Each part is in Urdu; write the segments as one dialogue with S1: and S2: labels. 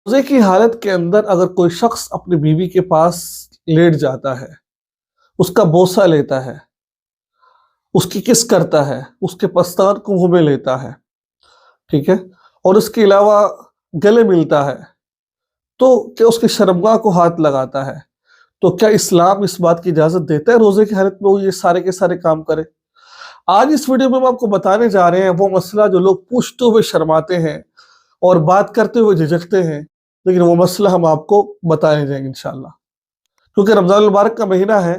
S1: روزے کی حالت کے اندر اگر کوئی شخص اپنی بیوی کے پاس لیٹ جاتا ہے، اس کا بوسہ لیتا ہے، اس کی کس کرتا ہے، اس کے پستان کو منہ میں لیتا ہے، ٹھیک ہے، اور اس کے علاوہ گلے ملتا ہے، تو کیا اس کی شرمگاہ کو ہاتھ لگاتا ہے، تو کیا اسلام اس بات کی اجازت دیتا ہے روزے کی حالت میں وہ یہ سارے کے سارے کام کرے؟ آج اس ویڈیو میں ہم آپ کو بتانے جا رہے ہیں وہ مسئلہ جو لوگ پوچھتے ہوئے شرماتے ہیں اور بات کرتے ہوئے جھجکتے ہیں، لیکن وہ مسئلہ ہم آپ کو بتانے جائیں گے انشاءاللہ، کیونکہ رمضان المبارک کا مہینہ ہے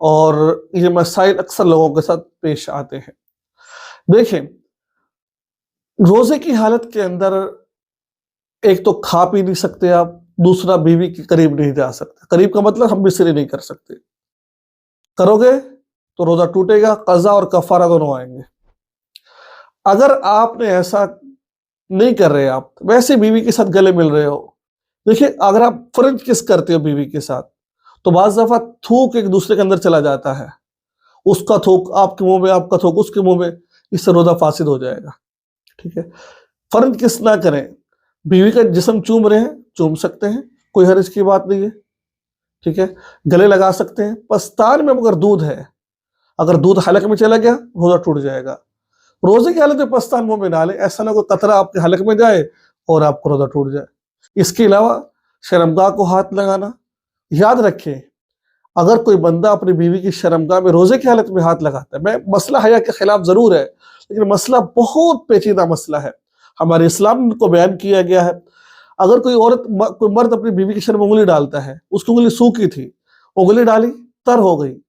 S1: اور یہ مسائل اکثر لوگوں کے ساتھ پیش آتے ہیں۔ دیکھیں، روزے کی حالت کے اندر ایک تو کھا پی نہیں سکتے آپ، دوسرا بیوی کے قریب نہیں جا سکتے۔ قریب کا مطلب ہم بستری نہیں کر سکتے، کرو گے تو روزہ ٹوٹے گا، قضا اور کفارہ دونوں آئیں گے۔ اگر آپ نے ایسا نہیں کر رہے، آپ ویسے بیوی کے ساتھ گلے مل رہے ہو، دیکھیں اگر آپ فرنچ کس کرتے ہو بیوی کے ساتھ تو بعض دفعہ تھوک ایک دوسرے کے اندر چلا جاتا ہے، اس کا تھوک آپ کے منہ میں، آپ کا تھوک اس کے منہ میں، اس سے روزہ فاسد ہو جائے گا، ٹھیک ہے۔ فرنچ کس نہ کریں، بیوی کا جسم چوم رہے ہیں چوم سکتے ہیں، کوئی حرج کی بات نہیں ہے، ٹھیک ہے، گلے لگا سکتے ہیں۔ پستان میں اگر دودھ ہے، اگر دودھ حلق میں چلا گیا روزہ ٹوٹ جائے گا۔ روزے کی حالت میں پستان منہ میں نہ لیں، ایسا نہ کوئی قطرہ آپ کے حلق میں جائے اور آپ کو روزہ ٹوٹ جائے۔ اس کے علاوہ شرمگاہ کو ہاتھ لگانا، یاد رکھیں اگر کوئی بندہ اپنی بیوی کی شرمگاہ میں روزے کی حالت میں ہاتھ لگاتا ہے، میں مسئلہ حیا کے خلاف ضرور ہے، لیکن مسئلہ بہت پیچیدہ مسئلہ ہے، ہمارے اسلام کو بیان کیا گیا ہے۔ اگر کوئی کوئی مرد اپنی بیوی کی شرم انگلی ڈالتا ہے، اس کی انگلی سوکھی تھی، انگلی ڈالی تر ہو گئی،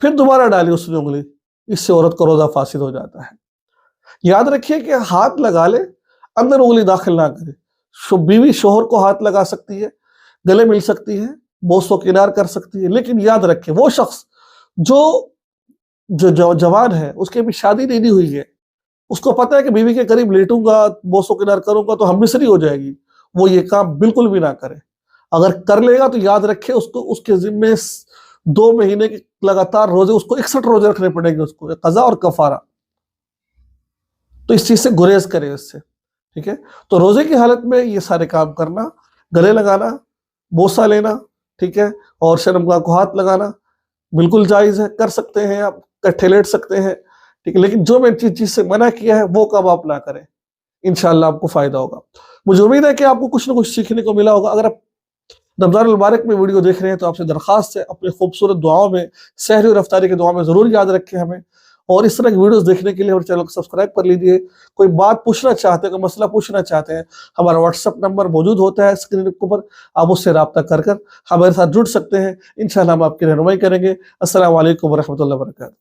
S1: پھر دوبارہ ڈالی اس نے انگلی، اس سے عورت کا روزہ فاسد ہو جاتا ہے۔ یاد رکھیے کہ ہاتھ لگا لے، اندر انگلی داخل نہ کرے۔ بیوی شوہر کو ہاتھ لگا سکتی ہے، گلے مل سکتی ہے، بوس و کنار کر سکتی ہے، لیکن یاد رکھیں وہ شخص جو جوان ہے، اس کی بھی شادی نہیں ہوئی ہے، اس کو پتہ ہے کہ بیوی کے قریب لیٹوں گا، بوس و کنار کروں گا تو ہم مصری ہو جائے گی، وہ یہ کام بالکل بھی نہ کرے۔ اگر کر لے گا تو یاد رکھے اس کے ذمے 2 مہینے کے لگاتار روزے، اس کو 61 روزے رکھنے پڑیں گے، اس کو قضا اور کفارہ، تو اس چیز سے گریز کرے اس سے، ٹھیک ہے۔ تو روزے کی حالت میں یہ سارے کام کرنا، گلے لگانا، بوسہ لینا، ٹھیک ہے، اور شرمگاہ کو ہاتھ لگانا بالکل جائز ہے، کر سکتے ہیں آپ، کٹھے لیٹ سکتے ہیں، ٹھیک ہے، لیکن جو میں چیز سے منع کیا ہے وہ کام آپ نہ کریں، انشاءاللہ آپ کو فائدہ ہوگا۔ مجھے امید ہے کہ آپ کو کچھ نہ کچھ سیکھنے کو ملا ہوگا۔ اگر آپ رمضان المبارک میں ویڈیو دیکھ رہے ہیں تو آپ سے درخواست ہے اپنے خوبصورت دعاؤں میں، سحری اور افطاری کے دعاؤں میں ضرور یاد رکھیں ہمیں، اور اس طرح کی ویڈیوز دیکھنے کے لیے ہمارے چینل کو سبسکرائب کر لیجئے۔ کوئی بات پوچھنا چاہتے ہیں، کوئی مسئلہ پوچھنا چاہتے ہیں، ہمارا واٹس ایپ نمبر موجود ہوتا ہے اسکرین کے اوپر، آپ اس سے رابطہ کر ہمارے ساتھ جڑ سکتے ہیں، انشاءاللہ ہم آپ کی رہنمائی کریں گے۔ السلام علیکم ورحمۃ اللہ وبرکاتہ۔